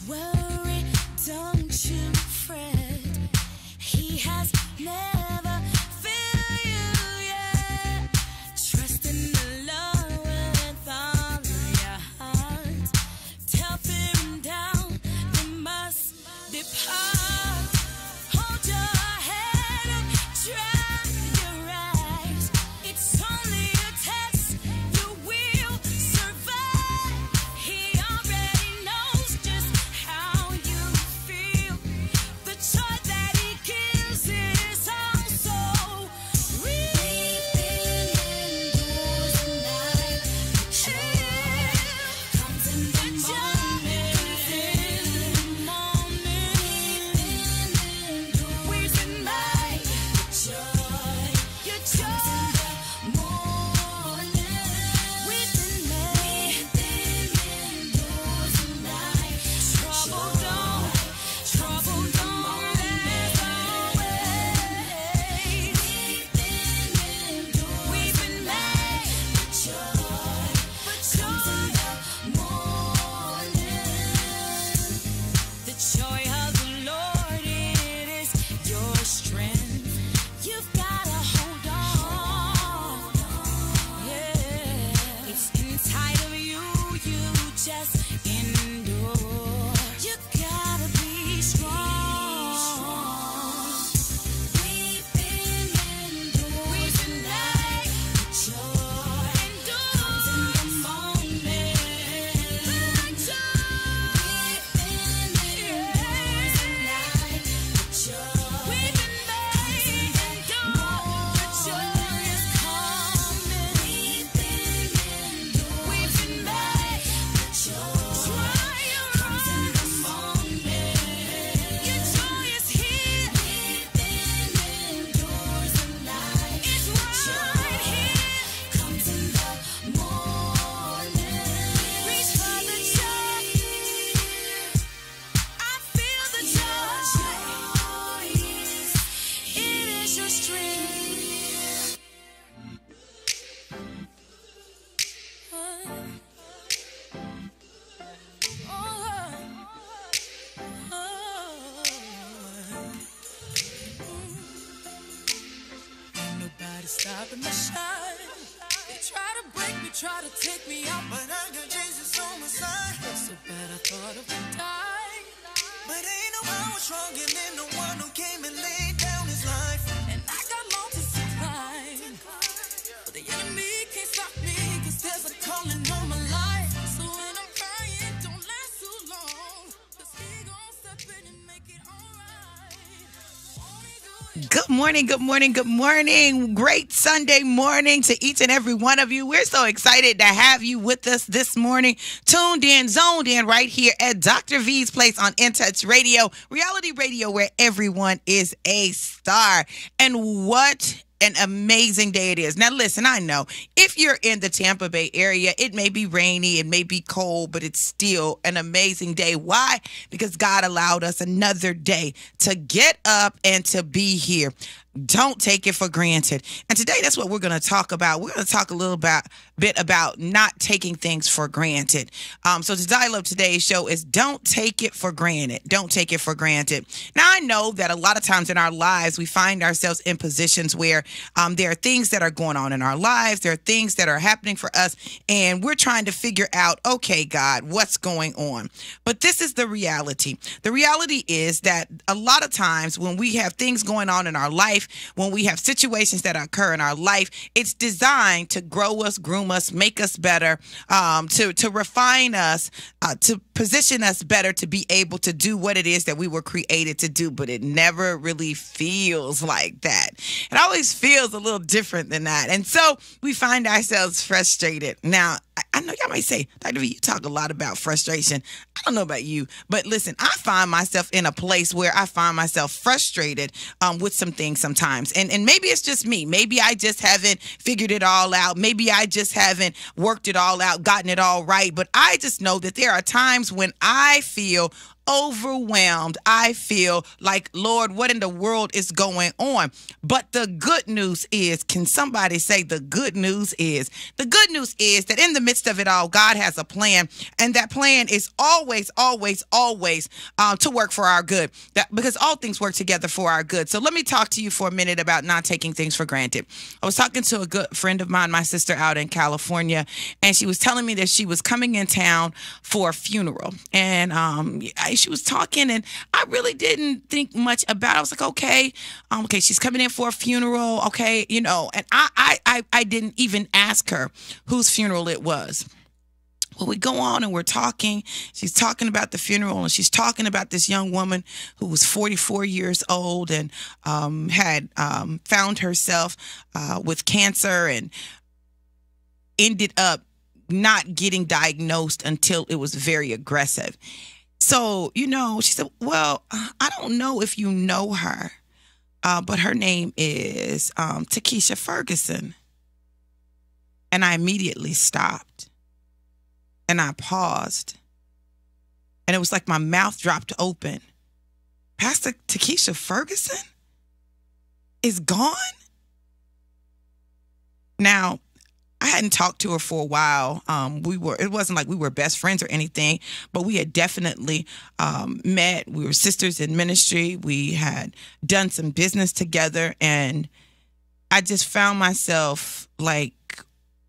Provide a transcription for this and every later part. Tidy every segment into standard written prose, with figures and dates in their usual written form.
worry, don't you fret. He has never failed you yet. Trust in the Lord with all of your heart. Tell him down, you must depart. Hold your head up, dry your eyes. It's only a test, you will survive. He already knows just how you feel. The joy that he gives is also real. Endures the night. Joy comes in the morning. We've been made joy. Your joy comes in the morning. We've been made. Endures the night. Trouble don't last always. We've been made joy. But joy comes in the morning. The joy of the Lord, it is your strength. You've gotta hold on. Yeah. It's inside of you, you just endure. You gotta be strong. We've been endured. We've been made joy. Comes in the morning. Like joy. We've been endured the night. Joy. We've been made endure. The joy is coming. We've been endured. We've been made joy. Comes in the morning. Your joy is here. We've been endured the night. It's right here. Comes in the morning. Reach for the joy. I feel the joy. It is your strength. Ain't nobody stopping my shine. They try to break me, try to take me out, but I got Jesus on my side. So bad I thought of dying, but ain't no power stronger than the one who came and laid down his life. And I got mountains to climb, but the enemy can't stop me, 'cause there's a calling on my life. So when I'm crying, don't last too long, 'cause he gon' step in and make it alright. Only do it. Good morning, good morning, good morning. Great Sunday morning to each and every one of you. We're so excited to have you with us this morning. Tuned in, zoned in right here at Dr. V's place on In Touch Radio, reality radio where everyone is a star. And what an amazing day it is. Now, listen, I know if you're in the Tampa Bay area, it may be rainy, it may be cold, but it's still an amazing day. Why? Because God allowed us another day to get up and to be here. Don't take it for granted. And today, that's what we're going to talk about. We're going to talk a little bit about not taking things for granted. So the title of today's show is Don't Take It for Granted. Don't take it for granted. Now, I know that a lot of times in our lives, we find ourselves in positions where there are things that are going on in our lives. There are things that are happening for us, and we're trying to figure out, okay, God, what's going on? But this is the reality. The reality is that a lot of times when we have things going on in our life, when we have situations that occur in our life, it's designed to grow us, groom us, make us better, to refine us, to position us better to be able to do what it is that we were created to do. But it never really feels like that. It always feels a little different than that. And so we find ourselves frustrated. Now, I know y'all might say, Dr. V, you talk a lot about frustration. I don't know about you, but listen, I find myself in a place where I find myself frustrated with some things sometimes. And maybe it's just me. Maybe I just haven't figured it all out. Maybe I just haven't worked it all out, gotten it all right. But I just know that there are times when I feel overwhelmed. I feel like, Lord, what in the world is going on? But the good news is, can somebody say the good news is? The good news is that in the midst of it all, God has a plan, and that plan is always, always, always to work for our good, because all things work together for our good. So let me talk to you for a minute about not taking things for granted. I was talking to a good friend of mine, my sister out in California, and she was telling me that she was coming in town for a funeral. And she was talking, and I really didn't think much about it. I was like, okay, she's coming in for a funeral, okay, and I didn't even ask her whose funeral it was. Well, we go on and we're talking. She's talking about the funeral, and she's talking about this young woman who was 44 years old and had found herself with cancer and ended up not getting diagnosed until it was very aggressive. So, she said, well, I don't know if you know her, but her name is Takesha Ferguson. And I immediately stopped. And I paused. And it was like my mouth dropped open. Pastor Takesha Ferguson is gone? Now, I hadn't talked to her for a while. It wasn't like we were best friends or anything, but we had definitely met. We were sisters in ministry. We had done some business together. And I just found myself like,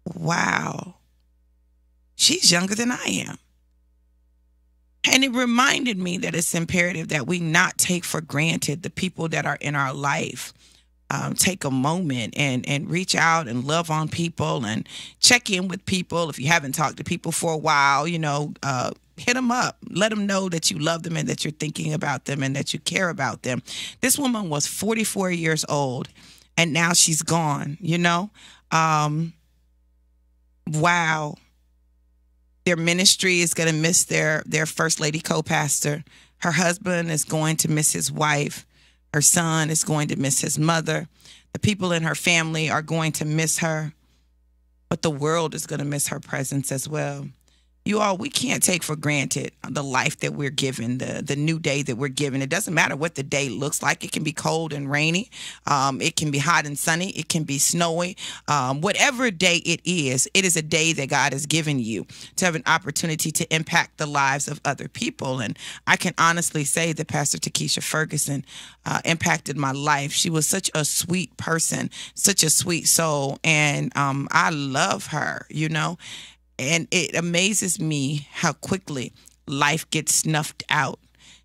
wow. She's younger than I am. And it reminded me that it's imperative that we not take for granted the people that are in our life. Take a moment and reach out and love on people and check in with people. If you haven't talked to people for a while, hit them up. Let them know that you love them and that you're thinking about them and that you care about them. This woman was 44 years old, and now she's gone, Wow. Their ministry is going to miss their first lady co-pastor. Her husband is going to miss his wife. Her son is going to miss his mother. The people in her family are going to miss her. But the world is going to miss her presence as well. You all, we can't take for granted the life that we're given, the new day that we're given. It doesn't matter what the day looks like. It can be cold and rainy. It can be hot and sunny. It can be snowy. Whatever day it is a day that God has given you to have an opportunity to impact the lives of other people. And I can honestly say that Pastor Takesha Ferguson impacted my life. She was such a sweet person, such a sweet soul. And I love her, And it amazes me how quickly life gets snuffed out.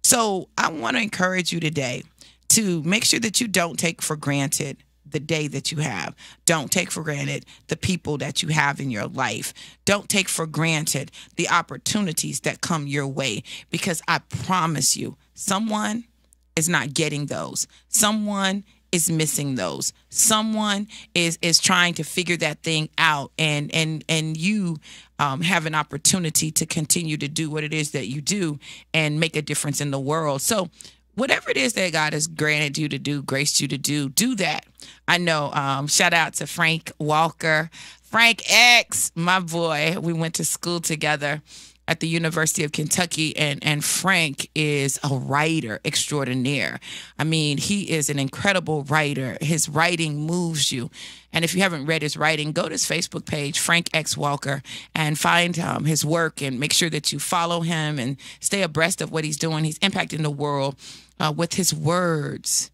So I want to encourage you today to make sure that you don't take for granted the day that you have. Don't take for granted the people that you have in your life. Don't take for granted the opportunities that come your way, because I promise you, someone is not getting those. Someone is missing those. Someone is trying to figure that thing out, and you have an opportunity to continue to do what it is that you do and make a difference in the world. So whatever it is that God has granted you to do, graced you to do that. I know, shout out to Frank Walker. Frank X, my boy. We went to school together at the University of Kentucky, and Frank is a writer extraordinaire. I mean, he is an incredible writer. His writing moves you. And if you haven't read his writing, go to his Facebook page, Frank X Walker, and find his work and make sure that you follow him and stay abreast of what he's doing. He's impacting the world with his words.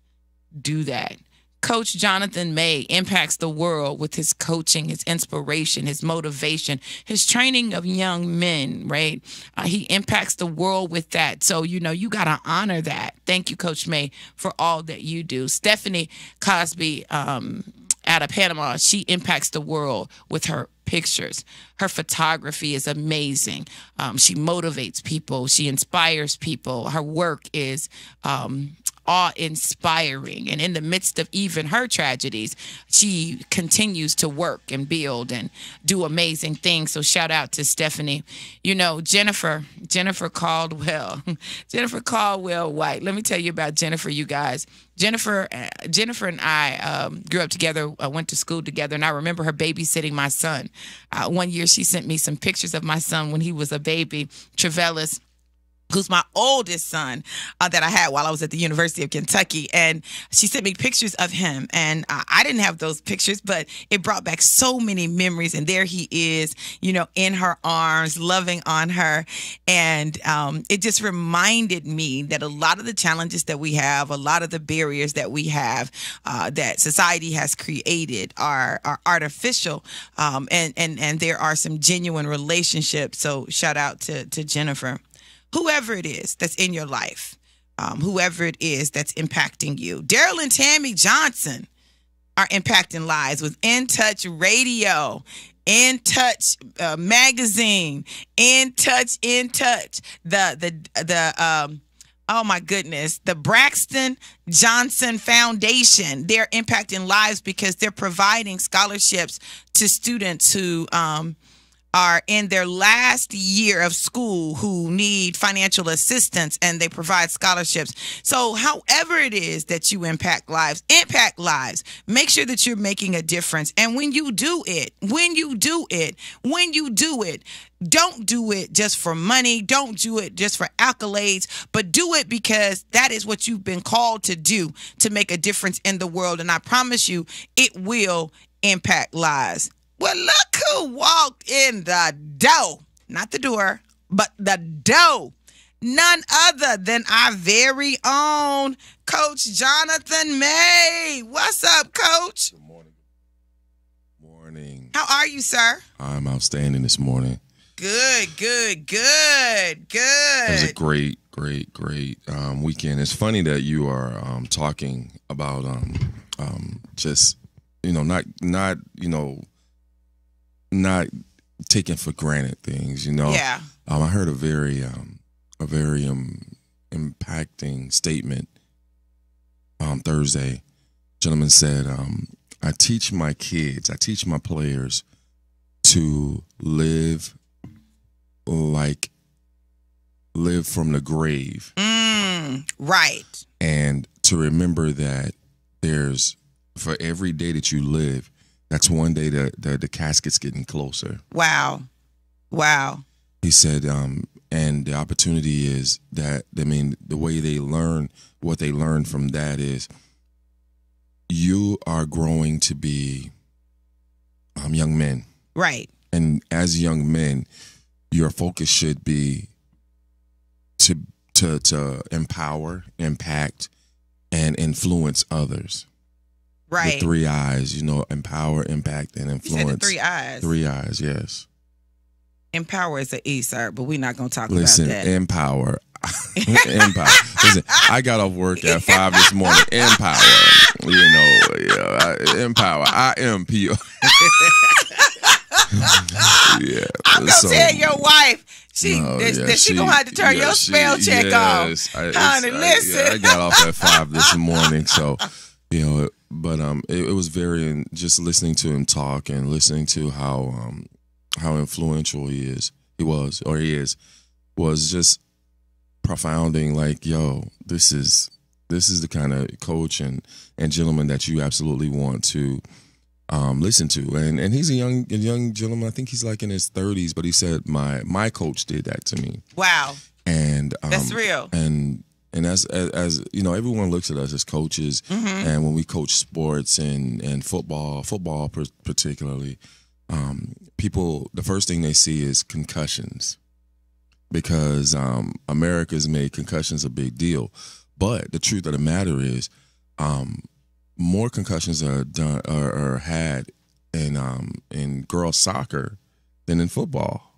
Do that. Coach Jonathan May impacts the world with his coaching, his inspiration, his motivation, his training of young men, right? He impacts the world with that. So, you got to honor that. Thank you, Coach May, for all that you do. Stephanie Cosby out of Panama, she impacts the world with her pictures. Her photography is amazing. She motivates people. She inspires people. Her work is awe-inspiring. And in the midst of even her tragedies, she continues to work and build and do amazing things. So shout out to Stephanie. Jennifer Caldwell. Jennifer Caldwell White. Let me tell you about Jennifer, you guys. Jennifer and I grew up together, went to school together, and I remember her babysitting my son. One year she sent me some pictures of my son when he was a baby, Travellis. who's my oldest son that I had while I was at the University of Kentucky. And she sent me pictures of him. And I didn't have those pictures, but it brought back so many memories. And there he is, you know, in her arms, loving on her. And it just reminded me that a lot of the challenges that we have, a lot of the barriers that we have, that society has created are artificial. And there are some genuine relationships. So shout out to Jennifer. Whoever it is that's in your life, whoever it is that's impacting you. Daryl and Tammy Johnson are impacting lives with In Touch Radio, In Touch magazine, In Touch. Oh my goodness, the Braxton Johnson Foundation. They're impacting lives because they're providing scholarships to students who are in their last year of school who need financial assistance, and they provide scholarships. So however it is that you impact lives, make sure that you're making a difference. And when you do it, don't do it just for money. Don't do it just for accolades, but do it because that is what you've been called to do, to make a difference in the world. And I promise you, it will impact lives. Well, look who walked in the door. Not the door, but the door. None other than our very own Coach Jonathan May. What's up, Coach? Good morning. Morning. How are you, sir? I'm outstanding this morning. Good. It was a great weekend. It's funny that you are talking about just, you know, not taking for granted things, you know. Yeah. I heard a very impacting statement Thursday. Gentleman said, I teach my players to live from the grave. Right. And to remember that for every day that you live, that's one day the casket's getting closer. Wow. He said, and the opportunity is that, I mean, the way they learn, what they learn from that is you are growing to be young men. Right. And as young men, your focus should be to empower, impact, and influence others. Right. The 3 I's, you know, empower, impact, and influence. You said the 3 I's. 3 I's, yes. Empower is an E, sir, but we're not going to talk about that. Listen, empower. Empower. Listen, I got off work at 5 this morning. Empower. You know, empower. I-M-P-O. Yeah. I'm going to tell your wife. She going to have to turn your spell check off. Honey, listen. I got off at 5 this morning, so, you know, but it was very, just listening to him talk and listening to how influential he was just profounding. Like, yo, this is the kind of coach and gentleman that you absolutely want to listen to. And he's a young gentleman. I think he's like in his 30s, but he said my coach did that to me. Wow. And that's real. And as you know, everyone looks at us as coaches, and when we coach sports and football particularly, people, the first thing they see is concussions, because America's made concussions a big deal. But the truth of the matter is, more concussions are had in girls soccer than in football.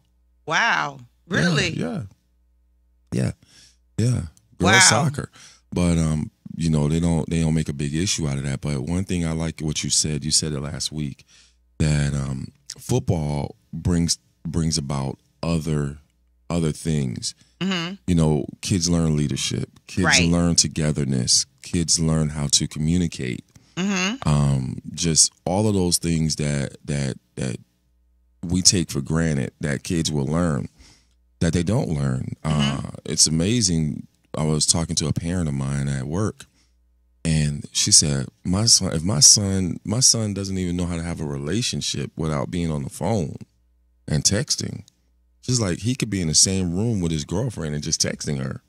Wow, really? Yeah. Girls soccer, but you know, they don't make a big issue out of that. But one thing I like what you said it last week, that football brings about other things. You know, kids learn leadership, kids learn togetherness, kids learn how to communicate. Just all of those things that we take for granted that kids will learn, that they don't learn. It's amazing. I was talking to a parent of mine at work, and she said, my son doesn't even know how to have a relationship without being on the phone and texting. She's like, he could be in the same room with his girlfriend and just texting her.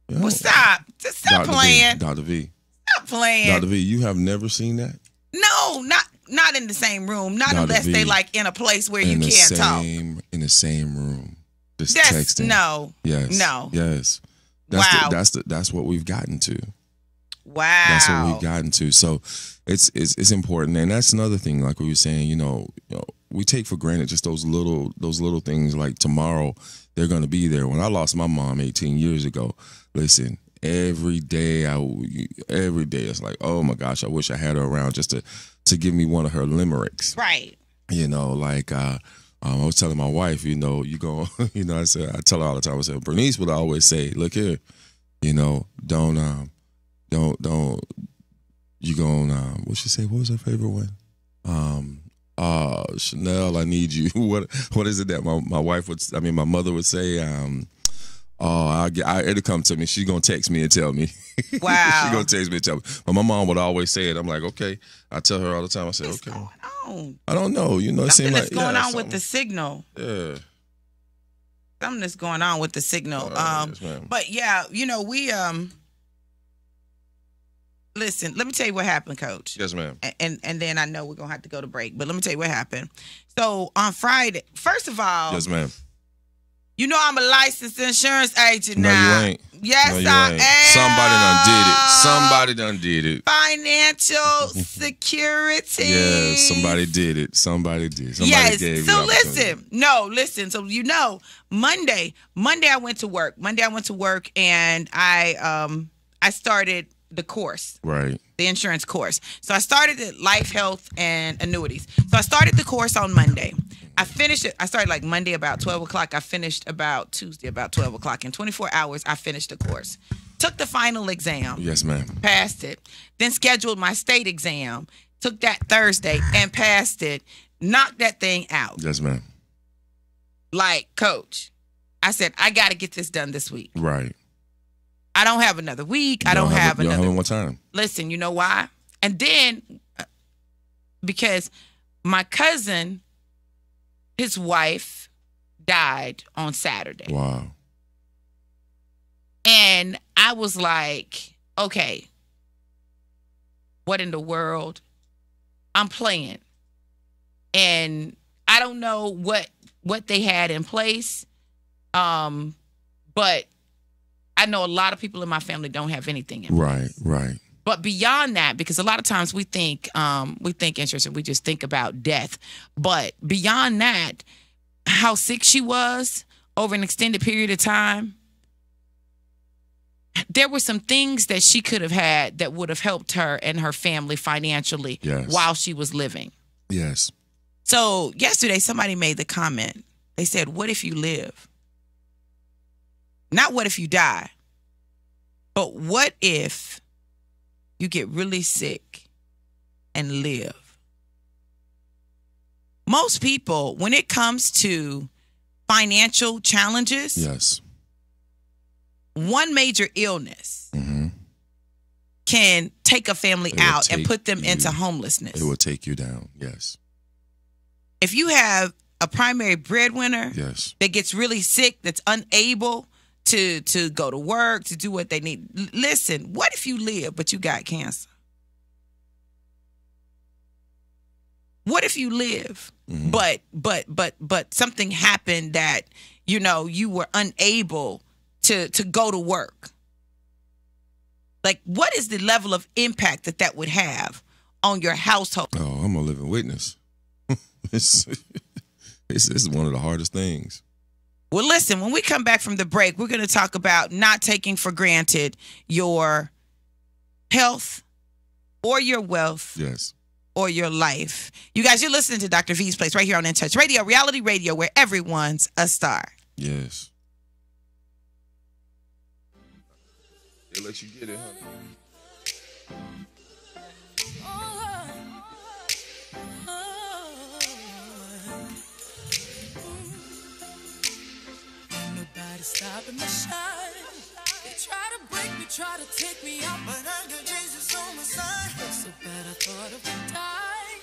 You know? Well, stop. Just stop playing. Dr. V. Stop playing. Dr. V, you have never seen that? No, not in the same room. Not unless they like in a place where you can't talk. In the same room. Just texting. No. Yes. No. Yes. Wow. That's what we've gotten to. Wow. That's what we've gotten to. So it's important. And that's another thing, like we were saying, you know, we take for granted just those little things, like tomorrow they're going to be there. When I lost my mom 18 years ago, listen, every day it's like, oh my gosh, I wish I had her around just to give me one of her limericks. Right. You know, like I was telling my wife, you know, I tell her all the time, I said, Bernice would always say, look here, you know, don't you gonna what she say? What was her favorite one? Chanel, I need you. What is it that my mother would say? It'll come to me. She's gonna text me and tell me. Wow. She's gonna text me and tell me. But my mom would always say it. I'm like, okay. I tell her all the time. I say, What's okay. going on? I don't know. You know, it seems like going on with the signal. Yeah. Something that's going on with the signal. Yes, but yeah, you know, we listen, let me tell you what happened, Coach. Yes, ma'am. And then I know we're gonna have to go to break, but let me tell you what happened. So on Friday, first of all, yes, ma'am. You know I'm a licensed insurance agent no, now. You ain't. Yes, no, you I ain't. am. Somebody done did it. Financial security. Yeah, somebody did it. Somebody did. Yes. So listen. So you know, Monday I went to work. And I started the course. Right. The insurance course. So I started it, life, health, and annuities. So I started the course on Monday. I finished it. I started like Monday about 12 o'clock. I finished about Tuesday about 12 o'clock. In 24 hours, I finished the course. Took the final exam. Yes, ma'am. Passed it. Then scheduled my state exam. Took that Thursday and passed it. Knocked that thing out. Yes, ma'am. Like, Coach, I said, I got to get this done this week. Right. I don't have another week. I don't have another. You don't have one time. Listen, you know why? And then, because my cousin, his wife died on Saturday. Wow. And I was like, okay, what in the world? I'm playing. And I don't know what they had in place. But I know a lot of people in my family don't have anything in place. Right. But beyond that, because a lot of times we think insurance and we just think about death. But beyond that, how sick she was over an extended period of time, there were some things that she could have had that would have helped her and her family financially while she was living. Yes. So yesterday, somebody made the comment. They said, what if you live? Not what if you die, but what if you get really sick and live? Most people, when it comes to financial challenges, yes, one major illness can take a family out and put them into homelessness. It will take you down, yes. If you have a primary breadwinner that gets really sick, that's unable to go to work, to do what they need. Listen, what if you live but you got cancer? What if you live but something happened that, you know, you were unable to go to work? Like, what is the level of impact that would have on your household? Oh, I'm a living witness. This is one of the hardest things. Well, listen, when we come back from the break, we're going to talk about not taking for granted your health or your wealth or your life. You guys, you're listening to Dr. V's Place right here on In Touch Radio, reality radio, where everyone's a star. Yes. They let you get it, huh? Stopping my shine. They try to break me, try to take me out, but I got Jesus on my side. So bad I thought of dying,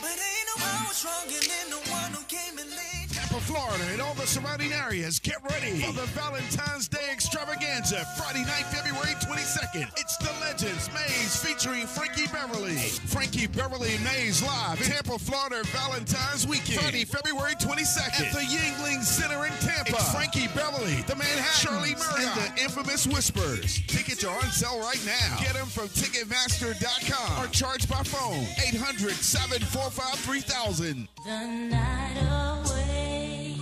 but ain't no power stronger than the one who came and laid. Tampa, Florida, and all the surrounding areas, get ready for the Valentine's Day extravaganza, Friday night, February 22nd. It's the Legends Maze featuring Frankie Beverly. Frankie Beverly Maze live in Tampa, Florida, Valentine's weekend, Friday, February 22nd at the Yingling Center in Tampa. It's Frankie Beverly, the Manhattan, Charlie Murdoch, and the Infamous Whispers. Tickets are on sale right now. Get them from Ticketmaster.com or charge by phone 800-745-3000. The night away.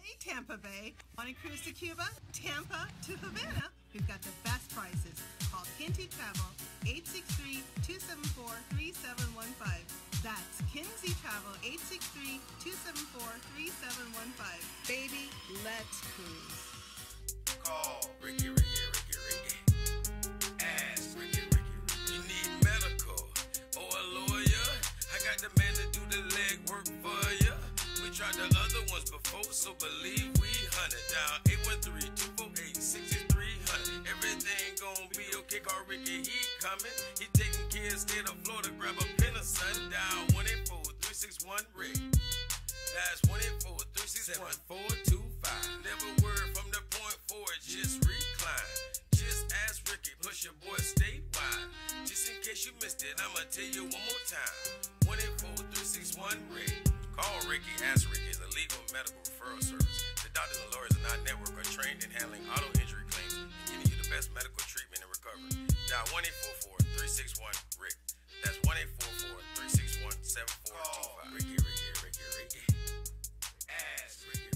Hey, Tampa Bay. Want to cruise to Cuba? Tampa to Havana. We've got the best prices. Call Kinsey Travel, 863-274-3715. That's Kinsey Travel, 863-274-3715. Baby, let's cruise. Call Ricky. Ask Ricky. You need medical or a lawyer? I got the man to do the legwork for ya. We tried the other ones before, so believe we hunted down 813-248-6300. Everything gon' be okay. Call Ricky, he coming. He taking care of state of Florida. Grab a pen or sundown 184-361-RICK. That's 184-361-425. Never word from the point forward, just recline. Just ask Ricky, plus your boy statewide. Just in case you missed it, I'ma tell you one more time. 184-361-RICK. Call Ricky, ask Ricky is a legal medical referral service. The doctors and lawyers in our network are trained in handling auto injury claims and giving you the best medical treatment and recovery. Dial 1-844-361-RICK. That's 1-844-361-7425. Ricky. Ask Ricky.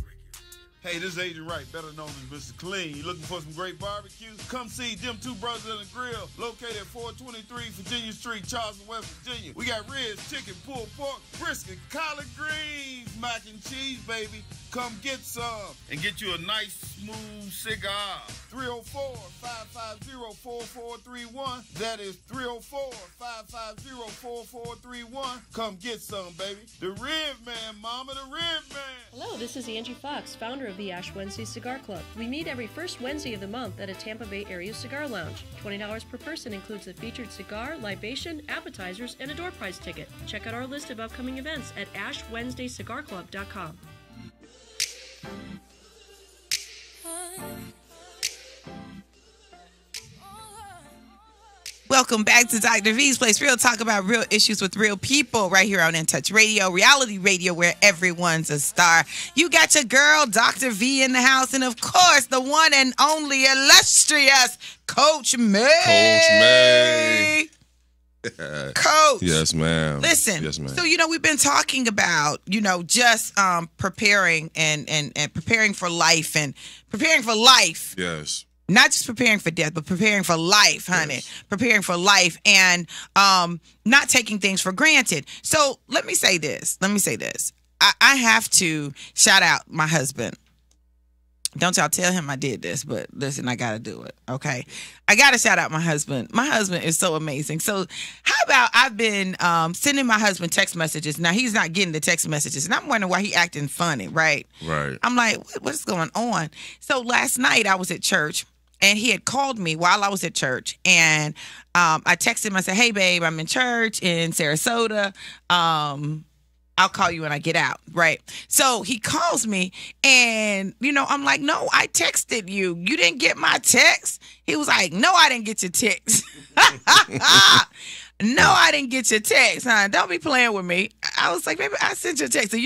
Hey, this is Agent Wright, better known as Mr. Clean. You looking for some great barbecue? Come see them two brothers on the grill, located at 423 Virginia Street, Charleston, West Virginia. We got ribs, chicken, pulled pork, brisket, collard greens, mac and cheese, baby. Come get some and get you a nice, smooth cigar. 304-550-4431. That is 304-550-4431. Come get some, baby. The Rib Man, mama, the Rib Man. Hello, this is Angie Fox, founder of the Ash Wednesday Cigar Club. We meet every first Wednesday of the month at a Tampa Bay area cigar lounge. $20 per person includes a featured cigar, libation, appetizers, and a door prize ticket. Check out our list of upcoming events at ashwednesdaycigarclub.com. Welcome back to Dr. V's Place. Real talk about real issues with real people right here on In Touch Radio, reality radio where everyone's a star. You got your girl, Dr. V, in the house, and of course, the one and only illustrious Coach May. Coach. Yes, ma'am. Listen. Yes, ma'am. So, we've been talking about, just preparing and preparing for life and preparing for life. Yes. Not just preparing for death, but preparing for life, honey. Yes. Preparing for life and not taking things for granted. So let me say this. I have to shout out my husband. Don't y'all tell him I did this, but listen, I got to do it, okay? I got to shout out my husband. My husband is so amazing. So how about I've been sending my husband text messages. Now, he's not getting the text messages, and I'm wondering why he acting funny, right? Right. I'm like, what's going on? So last night I was at church, and he had called me while I was at church, and I texted him. I said, hey, babe, I'm in church in Sarasota. I'll call you when I get out, right? So he calls me, and, I'm like, no, I texted you. You didn't get my text? He was like, no, I didn't get your text. No, I didn't get your text, huh? Don't be playing with me. I was like, baby, I sent your text. So,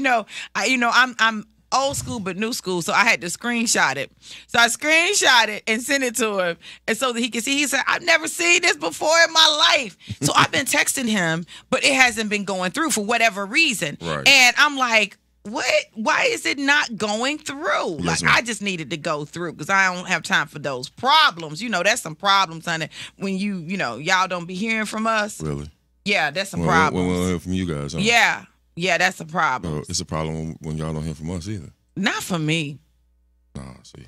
I'm old school but new school, so I had to screenshot it. So I screenshot it and sent it to him, and so that he could see. He said, I've never seen this before in my life. So I've been texting him, but it hasn't been going through for whatever reason. Right. And I'm like, what? Why is it not going through? Yes, I just needed to go through because I don't have time for those problems. That's some problems, honey. When y'all don't be hearing from us. Really? Yeah, that's some problems. We won't hear from you guys, huh? Yeah, that's a problem. It's a problem when y'all don't hear from us either. Not for me. Nah, see.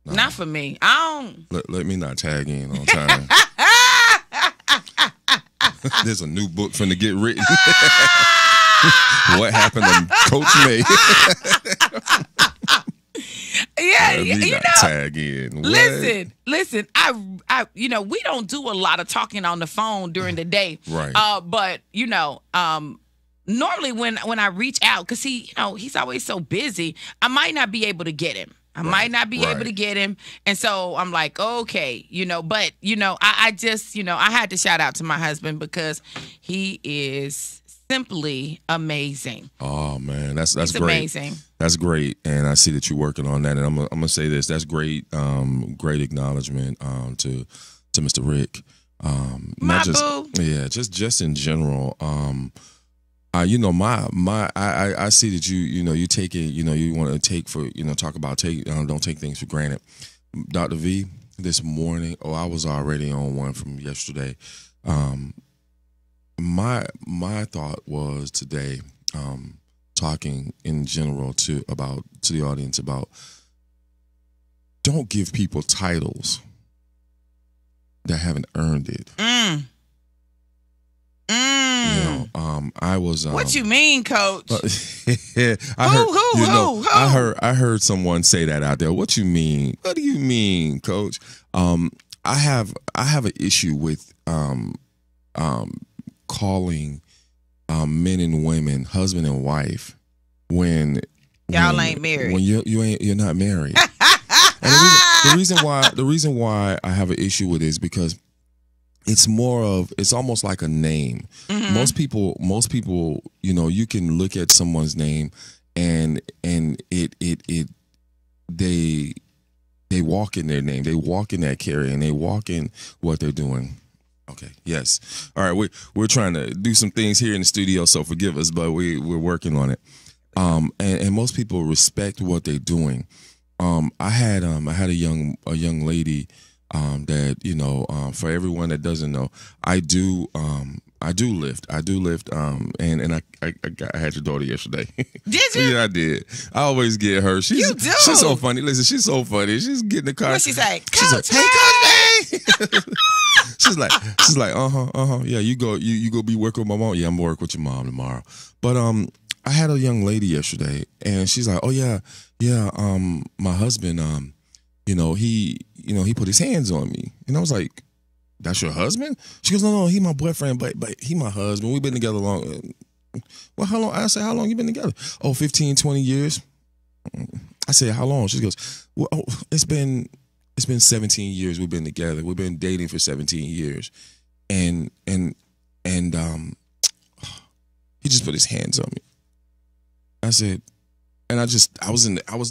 Nah. Not for me. I don't. Let me not tag in on time. There's a new book finna get written. What happened to Coach May? Tag in. What? Listen. I we don't do a lot of talking on the phone during the day. Right. But normally when I reach out, because he's always so busy, I might not be able to get him. I might not be able to get him. And so I'm like, okay, but, I just, I had to shout out to my husband because he is simply amazing. Oh, man, that's great. Amazing. That's great. And I see that you're working on that. And I'm going to say this. That's great. Great acknowledgement to Mr. Rick. My boo. Yeah, just in general. I see that you take it, you want to take for, talk about don't take things for granted. Dr. V, this morning, I was already on one from yesterday. My thought was today, talking in general to the audience about, don't give people titles that haven't earned it. I was. What you mean, Coach? I heard someone say that out there. What you mean? What do you mean, Coach? I have an issue with calling men and women husband and wife when y'all ain't married. When you're not married. And the reason why I have an issue with it is because it's almost like a name. Mm-hmm. Most people, you can look at someone's name and they walk in their name. They walk in that carrier and they walk in what they're doing. Okay. Yes. All right. We're trying to do some things here in the studio, so forgive us, but we're working on it. And most people respect what they're doing. I had a young lady that for everyone that doesn't know, I do lift. And I had your daughter yesterday. Did you? Yeah, I did. I always get her. She's so funny. Listen, she's so funny. She's getting the car. What she say? Coach, hey, Coach May. She's like, yeah, you go be working with my mom. Yeah, I'm gonna work with your mom tomorrow. But I had a young lady yesterday, and she's like, oh yeah, my husband, he put his hands on me, and I was like, that's your husband? She goes, no, he my boyfriend, but he my husband. We've been together long. Well, how long? I said, how long you been together? Oh, 15, 20 years. I said, how long? She goes, well, it's been 17 years we've been together. We've been dating for 17 years. And he just put his hands on me. I said, and I was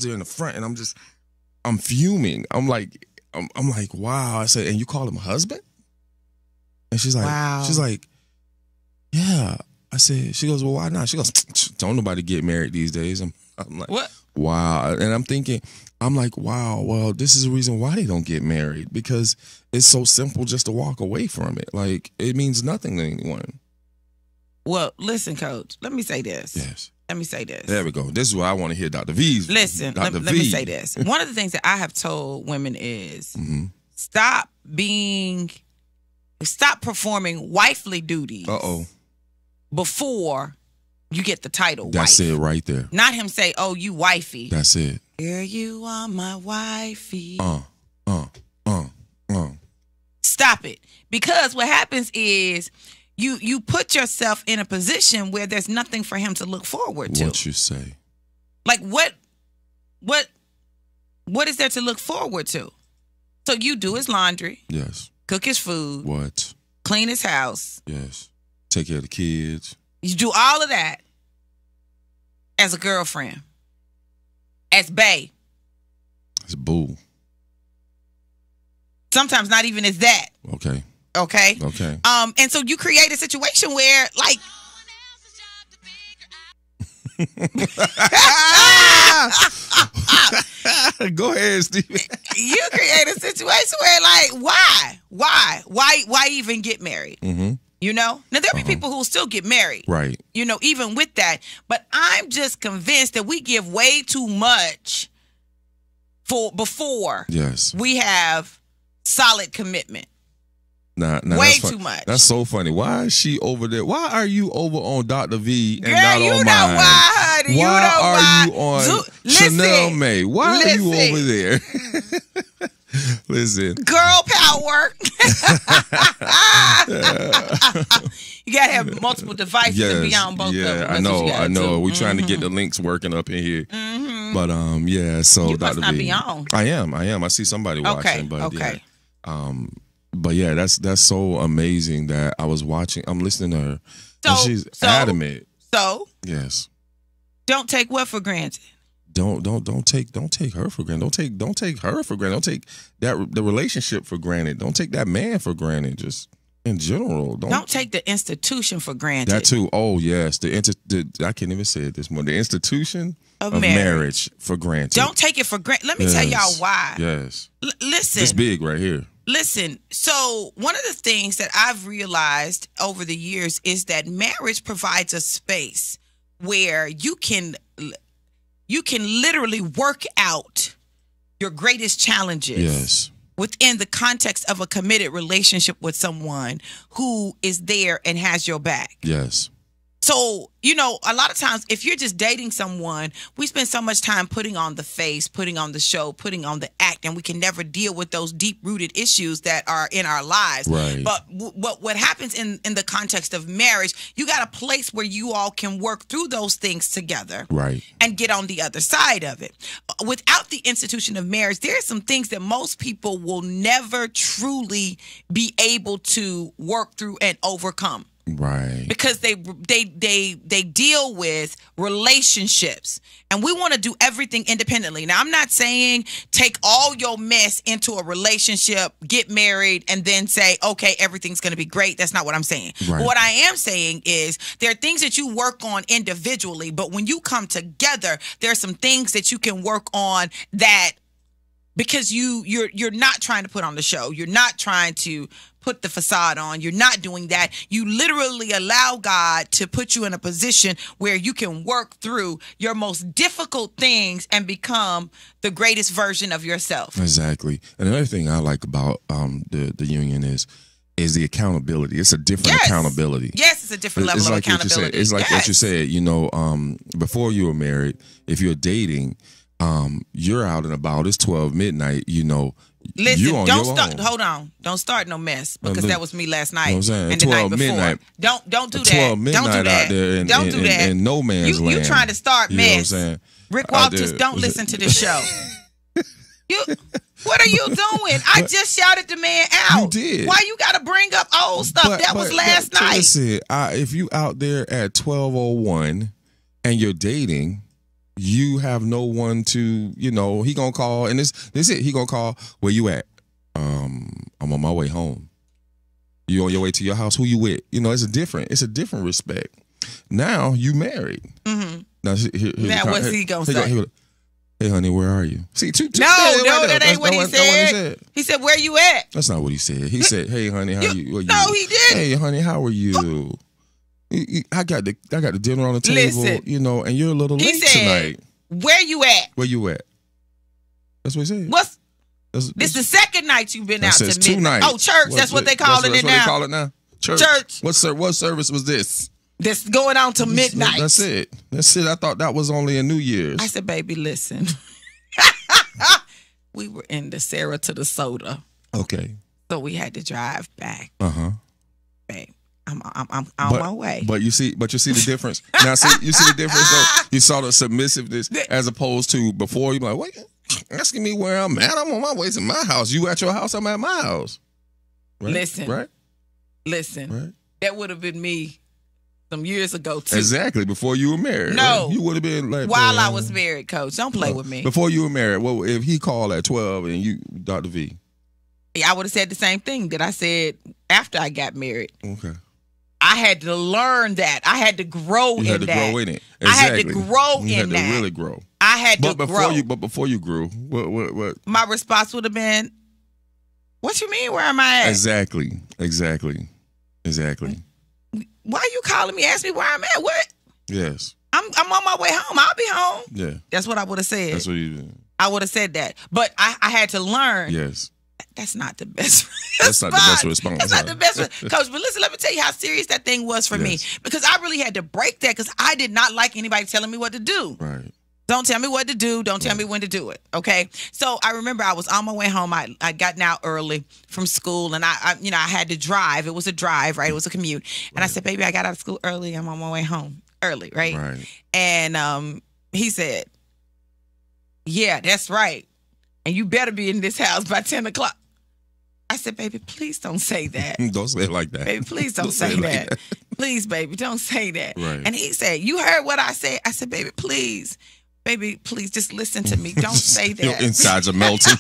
there in the front, and I'm fuming. I'm like, wow. I said, and you call him husband? And she's like, wow. She's like, yeah. I said, she goes, well, why not? She goes, don't nobody get married these days. I'm like, what? Wow. And I'm like, wow, well, this is the reason why they don't get married, because it's so simple just to walk away from it. Like, it means nothing to anyone. Well, listen, Coach, let me say this. Yes. Let me say this. There we go. This is what I want to hear Dr. V's. Listen, let me say this. One of the things that I have told women is stop performing wifely duties before you get the title That's wife. it right there. Not him say, oh, you wifey. That's it. Here you are, my wifey. Stop it. Because what happens is you put yourself in a position where there's nothing for him to look forward to. What you say? Like what is there to look forward to? So you do his laundry. Yes. Cook his food. What? Clean his house. Yes. Take care of the kids. You do all of that as a girlfriend. As bae. As boo. Sometimes not even as that. Okay. Okay. Okay. And so you create a situation where, like, go ahead, Steven. You create a situation where, like, why even get married? Mm-hmm. You know? Now, there'll be people who will still get married. Right. You know, even with that. But I'm just convinced that we give way too much before we have solid commitment. Nah, way too much. That's so funny. Why is she over there? Why are you over on Dr. V and Girl, not you on know mine? why, honey. Why are you on Chanel May? Why are you over there? Listen. Girl power. You gotta have multiple devices to be on both of them. Yeah, I know. We're trying to get the links working up in here. But yeah, so you Dr. must not V. be on. I am. I see somebody watching. But okay. Yeah. But yeah, that's so amazing that I was watching. I'm listening to her. And she's adamant. So yes. Don't take what for granted. Don't take her for granted. Don't take her for granted. Don't take the relationship for granted. Don't take that man for granted. Just in general. Don't take the institution for granted. That too. Oh yes, I can't even say it this morning. The institution of marriage for granted. Don't take it for granted. Let me tell y'all why. Yes. Listen. It's big right here. Listen, so one of the things that I've realized over the years is that marriage provides a space where you can literally work out your greatest challenges within the context of a committed relationship with someone who is there and has your back. Yes. So, you know, a lot of times if you're just dating someone, we spend so much time putting on the face, putting on the show, putting on the act, and we can never deal with those deep-rooted issues that are in our lives. Right. But what happens in the context of marriage, you got a place where you all can work through those things together. Right. And get on the other side of it. Without the institution of marriage, there are some things that most people will never truly be able to work through and overcome. Right. Because they deal with relationships, and we want to do everything independently. Now, I'm not saying take all your mess into a relationship, get married, and then say, okay, everything's going to be great. That's not what I'm saying. Right. But what I am saying is there are things that you work on individually, but when you come together, there are some things that you can work on that because you're not trying to put on the show. You're not trying to put the facade on. You're not doing that. You literally allow God to put you in a position where you can work through your most difficult things and become the greatest version of yourself. Exactly. And another thing I like about the union is the accountability. It's a different accountability. Yes, it's a different level of accountability. It's like what you said, you know, before you were married, if you're dating, you're out and about, it's 12 midnight, you know. Listen, don't start. Hold on, don't start no mess because that was me last night and the night before. Midnight, don't do that. 12 midnight don't do that. Out there don't do that. In no man's land. You trying to start mess? You know what I'm saying? Rick Walters, don't listen to this show. What are you doing? I just shouted the man out. You did. Why you got to bring up old stuff? That was last night. Listen, if you out there at 12:01 and you're dating, you have no one to, you know, he gonna call, and this it. He gonna call, where you at? I'm on my way home. You on your way to your house? Who you with? You know, it's a different respect. Now you married. Mm-hmm. Now what's he gonna say? Hey, honey, where are you? See, that ain't what he said. He said, where you at? That's not what he said. He said, hey, honey, how you? No, he didn't. Hey, honey, how are you? I got the dinner on the table, listen, you know, and you're a little late tonight. Where you at? Where you at? That's what he said. This the second night you've been out to midnight. 2 nights. Oh, church. That's what they calling it now. They call it now. Church. What service was this? This going on to midnight. That's it. I thought that was only a New Year's. I said, baby, listen. We were in the Sarah to the soda. Okay. So we had to drive back. Babe. I'm on my way. But you see the difference. Now you see the difference though. You saw the submissiveness as opposed to before. You're like, wait, asking me where I'm at. I'm on my way to my house. You at your house, I'm at my house. Right? Listen. Right? That would have been me some years ago too. Exactly, before you were married. No. Right? You would have been like while I was married, Coach. Don't play with me. Before you were married, well, if he called at 12 and you, Dr. V. I would have said the same thing that I said after I got married. Okay. I had to learn that. I had to grow in that. You had to grow in it. Exactly. I had to grow in that. You had to really grow. I had to grow. But before you grew, what? My response would have been, what you mean, where am I at? Exactly. Why are you calling me? Ask me where I'm at. What? Yes. I'm on my way home. I'll be home. Yeah. That's what I would have said. That's what you did. I would have said that. But I had to learn. Yes. That's not the best response. That's not the best response. That's not the best Coach, but listen, let me tell you how serious that thing was for me. Because I really had to break that because I did not like anybody telling me what to do. Right. Don't tell me what to do. Don't tell me when to do it. Okay. So I remember I was on my way home. I gotten out early from school, and I had to drive. It was a drive, right? It was a commute. And I said, baby, I got out of school early. I'm on my way home early, right? Right. And he said, yeah, that's right. And you better be in this house by 10 o'clock. I said, baby, please don't say that. Don't say it like that. Baby, please don't say that. Like please, baby, don't say that. Right. And he said, you heard what I said? I said, baby, please. Baby, please just listen to me. Don't say that. Your insides are melting.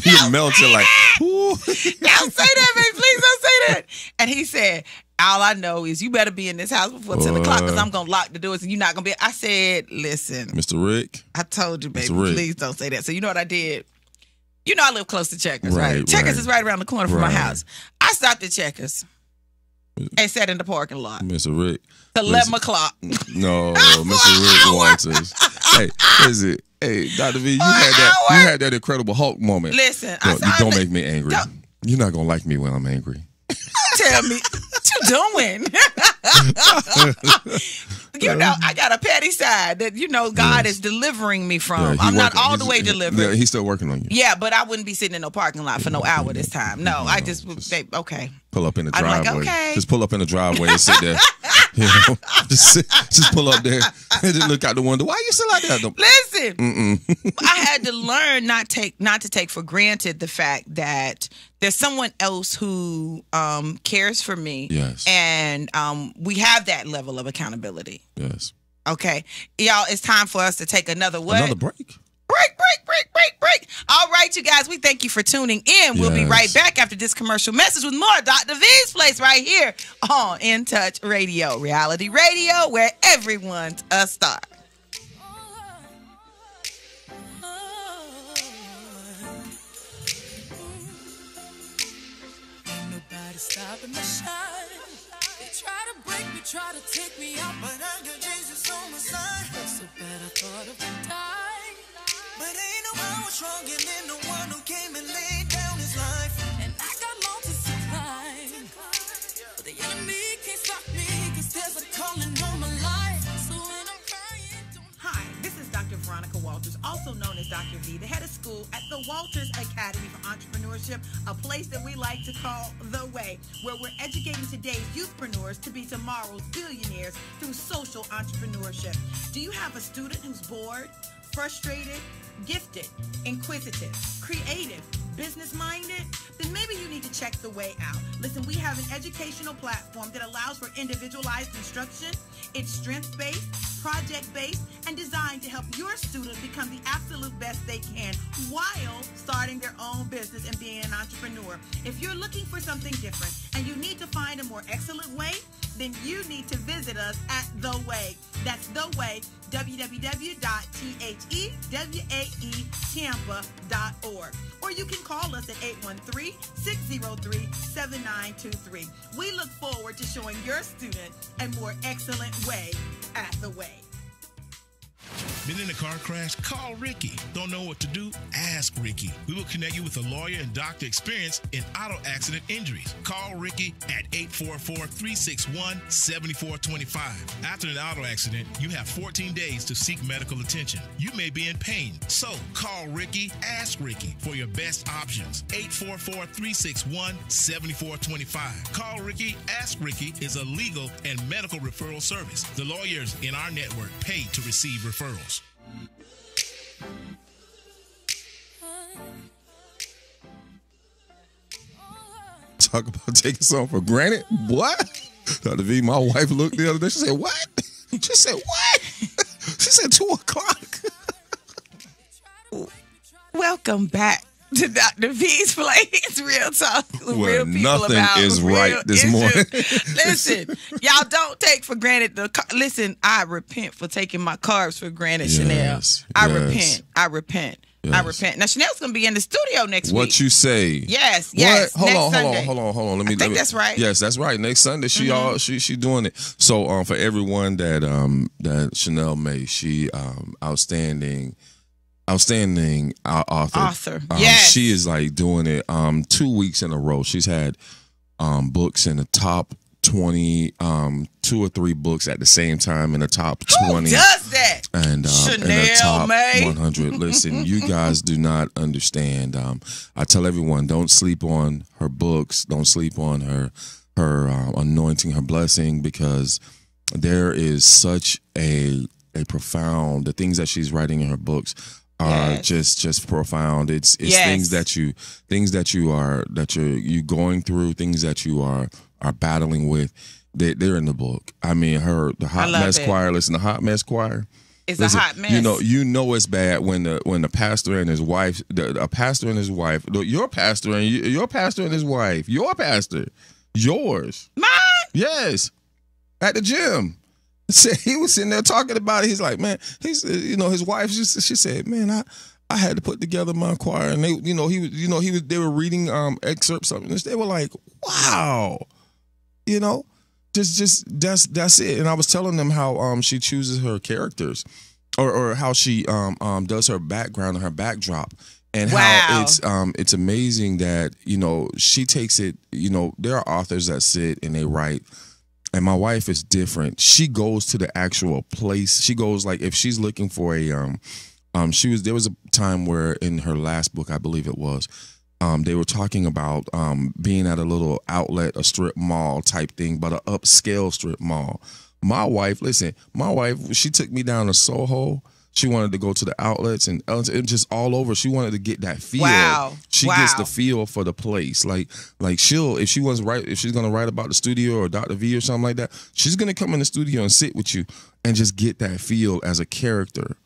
You're melting like, ooh. Don't say that, baby. Please don't say that. And he said, all I know is you better be in this house before 10 o'clock because I'm going to lock the doors and you're not going to be. I said, listen. Mr. Rick. I told you, baby, please don't say that. So you know what I did? You know I live close to Checkers, right? Checkers is right around the corner from my house. I stopped at Checkers and sat in the parking lot. Mr. Rick. 11 o'clock. No, Mr. Rick Walters. Hey, listen. Hey, Dr. V, you had that Incredible Hulk moment. Listen. Don't make me angry. You're not going to like me when I'm angry. Tell me. What you doing? I got a petty side that, God is delivering me from. I'm not all the way delivered. Yeah, he's still working on you. Yeah, but I wouldn't be sitting in no parking lot for no hour this time. No, I just okay. Pull up in the driveway. I'm like, okay. Just pull up in the driveway and sit there. Just pull up there and just look out the window. Why are you still out there? Listen, I had to learn not to take for granted the fact that there's someone else who cares for me. Yes. And we have that level of accountability. Yes. Okay. Y'all, it's time for us to take another what? Another break. Break. All right, you guys, we thank you for tuning in. We'll be right back after this commercial message with more Dr. V's Place right here on In Touch Radio. Reality radio where everyone's a star. Stopping my shine. They try to break me, try to take me out, but I got Jesus on my side. So bad I thought of the die, but ain't no power stronger than the one who came and laid down his life. And I got mountains to climb, but the enemy can't stop me, 'cause there's a calling on my life. So when I'm crying, Hi, this is Dr. Veronica Walters, also known as Dr. V, the head of school at the Walters Academy for Entrepreneurship, a place that we like to call The Way, where we're educating today's youthpreneurs to be tomorrow's billionaires through social entrepreneurship. Do you have a student who's bored, frustrated, gifted, inquisitive, creative, business-minded? Then maybe you need to check The Way out. Listen, we have an educational platform that allows for individualized instruction. It's strength-based, project-based, and designed to help your student become the absolute best they can while starting their own business and being an entrepreneur. If you're looking for something different and you need to find a more excellent way, then you need to visit us at The Way. That's The Way, www.thewaetampa.org. Or you can call us at 813-603-7923. We look forward to showing your student a more excellent way at The Way. Been in a car crash? Call Ricky. Don't know what to do? Ask Ricky. We will connect you with a lawyer and doctor experienced in auto accident injuries. Call Ricky at 844-361-7425. After an auto accident, you have 14 days to seek medical attention. You may be in pain, so call Ricky, ask Ricky for your best options. 844-361-7425. Call Ricky, ask Ricky is a legal and medical referral service. The lawyers in our network pay to receive referrals. Talk about taking something for granted. What? Dr. V, my wife looked the other day. She said, what? She said, what? She said 2 o'clock. Welcome back to Dr. V's Place. Real talk. Where real people nothing about is real right this issues. morning. Listen, y'all don't take for granted listen, I repent for taking my carbs for granted, Chanel. I repent. Yes. Now, Chanel's going to be in the studio next week. What you say? Yes. Hold on. I think that's right. Yes, that's right. Next Sunday, she doing it. So for everyone that Chanel made, she outstanding author. Yes. She is like doing it 2 weeks in a row. She's had books in the top 2 or 3 books at the same time in the top 20. Who does that? And in the top May. 100. Listen, you guys do not understand. I tell everyone, don't sleep on her books. Don't sleep on her anointing, her blessing, because there is such a profound. The things that she's writing in her books are just profound. It's things that you're going through, things that you are battling with. They're in the book. I mean, the Hot Mess Choir. Listen, the Hot Mess Choir. It's a hot mess. You know it's bad when the pastor and his wife, your pastor and his wife, your pastor, yours, mine. Yes, at the gym. He was sitting there talking about it. He's like, man, his wife. She said, man, I had to put together my choir, and they were reading excerpts of it. They were like, wow, just that's it. And I was telling them how she chooses her characters, or how she does her background and her backdrop, and how it's amazing that she takes it. There are authors that sit and they write. And my wife is different. She goes to the actual place. She goes, like, if she's looking for a there was a time where in her last book, I believe it was, they were talking about being at a little outlet, a strip mall type thing, but an upscale strip mall. My wife, she took me down to Soho. She wanted to go to the outlets and just all over. She wanted to get that feel. Wow. She gets the feel for the place. Like if she's gonna write about the studio or Dr. V or something like that, she's gonna come in the studio and sit with you and just get that feel as a character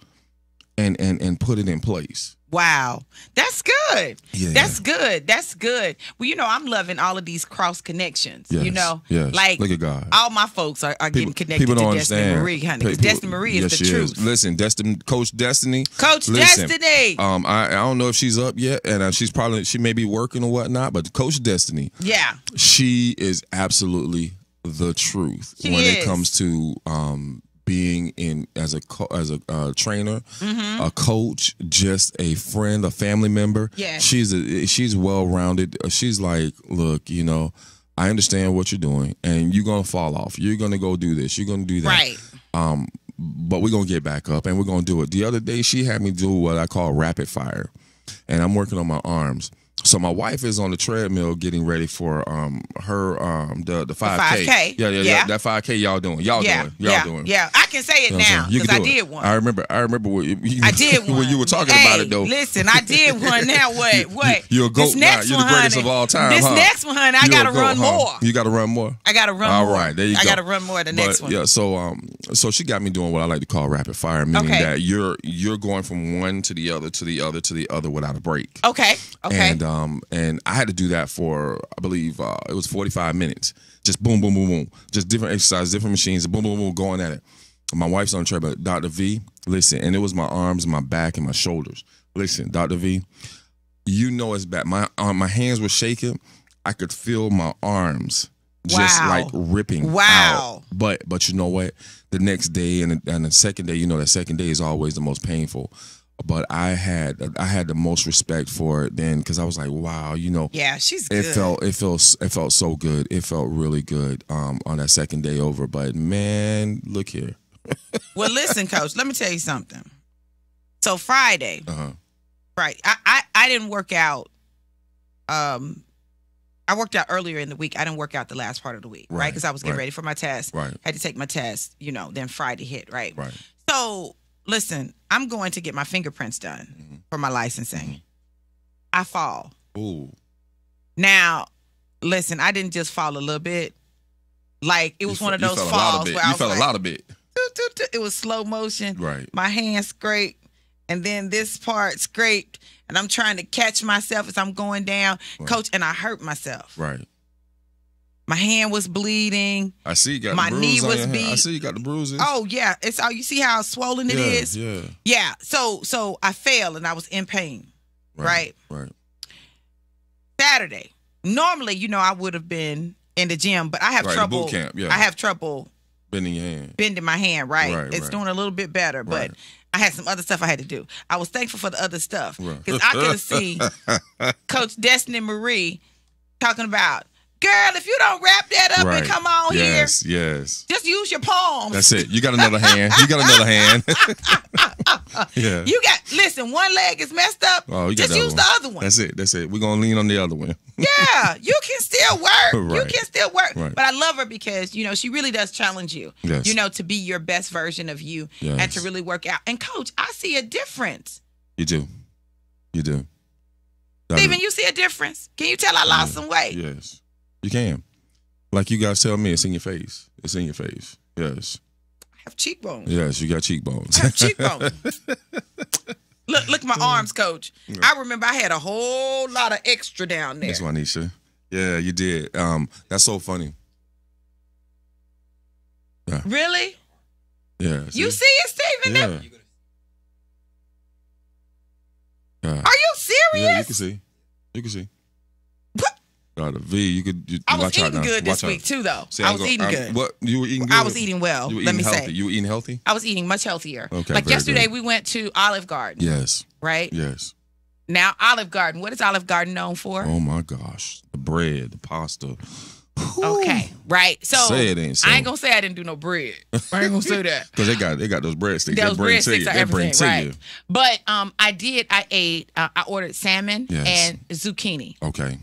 and put it in place. Wow. That's good. Yeah. That's good. That's good. Well, I'm loving all of these cross connections. Yes. Yes. Like, look at God. All my folks are getting connected people don't to Destiny understand. Marie, honey. Because Destiny Marie is the truth. Listen, Coach Destiny. Destiny. I don't know if she's up yet, and she may be working or whatnot, but Coach Destiny. Yeah. She is absolutely the truth it comes to being in as a trainer, a coach, just a friend, a family member. Yeah. She's well-rounded. She's like, look, I understand what you're doing, and you're gonna fall off. You're gonna go do this. You're gonna do that. Right. But we're gonna get back up, and we're gonna do it. The other day, she had me do what I call rapid fire, and I'm working on my arms. So my wife is on the treadmill getting ready for her the 5K. Yeah. That 5K y'all doing. Y'all doing. Yeah. I can say it now because I did one. I remember I did one. when you were talking about it though. Listen, I did one. Now what? You're a goat now. You're the greatest of all time. This next one, honey, I gotta run more. You gotta run more. I gotta run more. All right, there you go. I gotta run more the next one. Yeah, so she got me doing what I like to call rapid fire, meaning that you're going from one to the other to the other to the other without a break. Okay. And I had to do that for, I believe, it was 45 minutes. Just boom, boom, boom, boom. Just different exercises, different machines, boom, boom, boom, going at it. My wife's on the treadmill. Dr. V, listen, and it was my arms, my back, and my shoulders. Listen, Dr. V, it's bad. My hands were shaking. I could feel my arms just like ripping out. But you know what? The next day and the second day, that second day is always the most painful. But I had the most respect for it then, because I was like, wow, Yeah, she's good. It felt so good. It felt really good on that second day over. But man, look here. Well, listen, Coach, let me tell you something. So Friday, right? I didn't work out. I worked out earlier in the week. I didn't work out the last part of the week, right? Because I was getting ready for my test. Right. I had to take my test. Then Friday hit, right? Right. So. Listen, I'm going to get my fingerprints done for my licensing. I fall. Ooh. Now, listen, I didn't just fall a little bit. Like, it was one of those falls where you fell a lot of bit. It was slow motion. Right. My hand scraped, and then this part scraped, and I'm trying to catch myself as I'm going down. Right. Coach, and I hurt myself. Right. My hand was bleeding. I see you got my the bruises knee was on your hand. beat. I see you got the bruises. Oh yeah, you see how swollen it is? Yeah. Yeah. So I fell and I was in pain. Right. Saturday. Normally, I would have been in the gym, but I have trouble. Boot camp, yeah. I have trouble bending your hand. Bending my hand. Right. It's doing a little bit better, but I had some other stuff I had to do. I was thankful for the other stuff because I could see Coach Destiny Marie talking about Girl, if you don't wrap that up and come on here. Yes, yes. Just use your palms. That's it. You got another hand. You got another hand. Yeah. You got, listen, one leg is messed up. Oh, you got just the use other the one. other one. That's it. That's it. We're going to lean on the other one. Yeah, you can still work. You Right. can still work. Right. But I love her because, you know, she really does challenge you, Yes. you know, to be your best version of you and Yes. to really work out. And Coach, I see a difference. You do. You do. Steven, you see a difference? Can you tell I lost some weight? Yes. You can. Like you guys tell me, it's in your face. It's in your face. Yes. I have cheekbones. Yes, you got cheekbones. I have cheekbones. Look my arms, Coach. I remember I had a whole lot of extra down there. Miss Juanisha. Yeah, you did. That's so funny. Yeah. Really? Yeah. You see it, Steven? Yeah. Yeah. Are you serious? Yeah, you can see. You can see. What? The V, you could. I was watch out eating now. good this Watch out. week too, though. See, I was eating good. What you were eating good? I was eating well. You were Let eating me healthy. say, You were eating healthy. I was eating much healthier. Okay, like very yesterday, good. we went to Olive Garden. Yes. Right. Yes. Now, Olive Garden. What is Olive Garden known for? Oh my gosh, the bread, the pasta. Okay, right. So Say it ain't so. I ain't gonna say I didn't do no bread. I ain't gonna say that. Because they got those breadsticks. Those They bring to breadsticks you. are They bring everything, to right? you. But I ate. I ordered salmon Yes. and zucchini. Okay.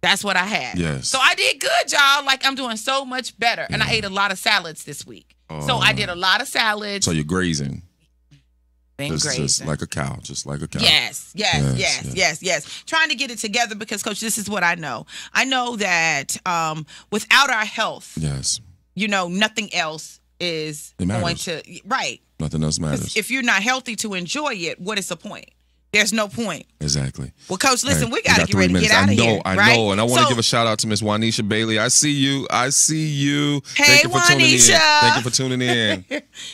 That's what I had. Yes. So I did good, y'all. Like I'm doing so much better, and I ate a lot of salads this week. So I did a lot of salads. So you're grazing. Been Just grazing. like a cow. Just like a cow. Yes. Trying to get it together because, Coach, this is what I know. I know that without our health, Yes. you know, nothing else is It going matters. to, right. Nothing else matters. If you're not healthy to enjoy it, what is the point? There's no point. Exactly. Well, Coach, listen, Hey, we got to get ready to get out of here. I right? know. And I want to So- give a shout out to Miss Juanisha Bailey. I see you. Hey, Thank you for tuning in. Juanisha. Thank you for tuning in.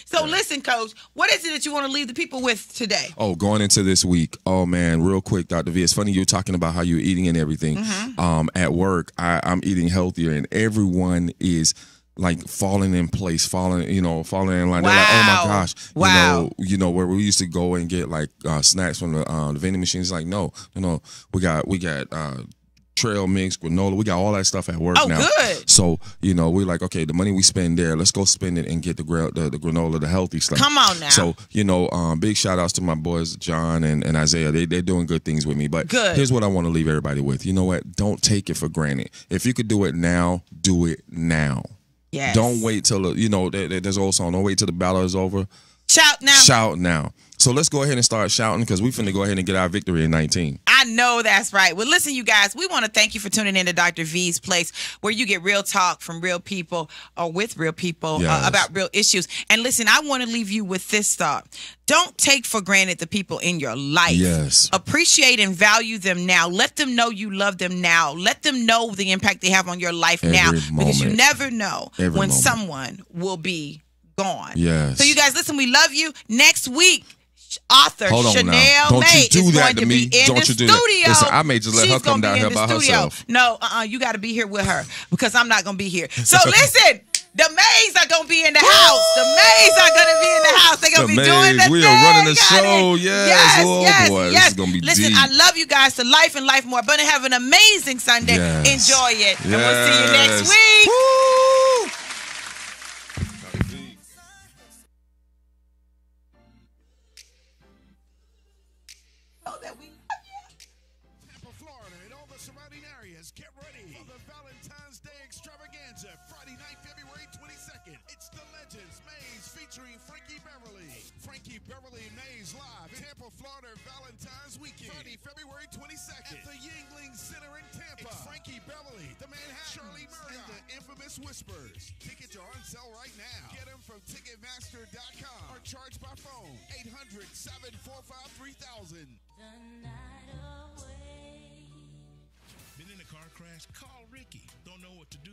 So listen, Coach, what is it that you want to leave the people with today? Oh, going into this week. Oh man, real quick, Dr. V. It's funny you're talking about how you're eating and everything. Mm-hmm. At work, I'm eating healthier, and everyone is like falling in place, falling in line. Wow. They're like, oh my gosh, Wow. you know where we used to go and get like snacks from the vending machines. Like, no, we got trail mix, granola. We got all that stuff at work Oh, now. good. So, we're like, okay, the money we spend there, let's go spend it and get the granola, the healthy stuff. Come on now. So, big shout outs to my boys, John and Isaiah. They're doing good things with me. But Good. Here's what I want to leave everybody with. You know what? Don't take it for granted. If you could do it now, do it now. Yes. Don't wait till, there's an old song, don't wait till the battle is over. Shout now. Shout now. So let's go ahead and start shouting because we finna go ahead and get our victory in 19. I know that's right. Well, listen, you guys, we want to thank you for tuning in to Dr. V's Place, where you get real talk from real people or with real people Yes. about real issues. And listen, I want to leave you with this thought. Don't take for granted the people in your life. Yes. Appreciate and value them now. Let them know you love them now. Let them know the impact they have on your life now. Every Because you moment. never know Every when moment. someone will be gone. Yes. So you guys, listen, we love you. Next week, author Hold on Chanel now. Don't you May do is that going to to me. be in Don't the you do that. studio. Listen, I may just let her She's come gonna down be here in the by studio. herself. No, you got to be here with her because I'm not going to be here. So listen, the Mays are going to be in the house. The Mays are going to be in the house. They're going to The be doing Mays, the we thing. are running the Got show. it. Yes. Oh, boy. This is gonna be Listen, deep. I love you guys to life and life more. But have an amazing Sunday. Yes. Enjoy it. And we'll see you next Yes. week. Woo! Tampa, Florida, and all the surrounding areas, get ready for the Valentine's Day extravaganza, Friday night, February 22nd. It's the Legends Maze featuring Frankie Beverly. Frankie Beverly Maze live, Tampa, Florida, Valentine's weekend, Friday, February 22nd at the Yingling Center in Tampa. It's Frankie Beverly, the Manhattan, Shirley Murdoch, and the infamous Whispers. Tickets are on sale right now. Get them from Ticketmaster.com or charge by phone 800-745-3000. Been in a car crash? Call Ricky. Don't know what to do?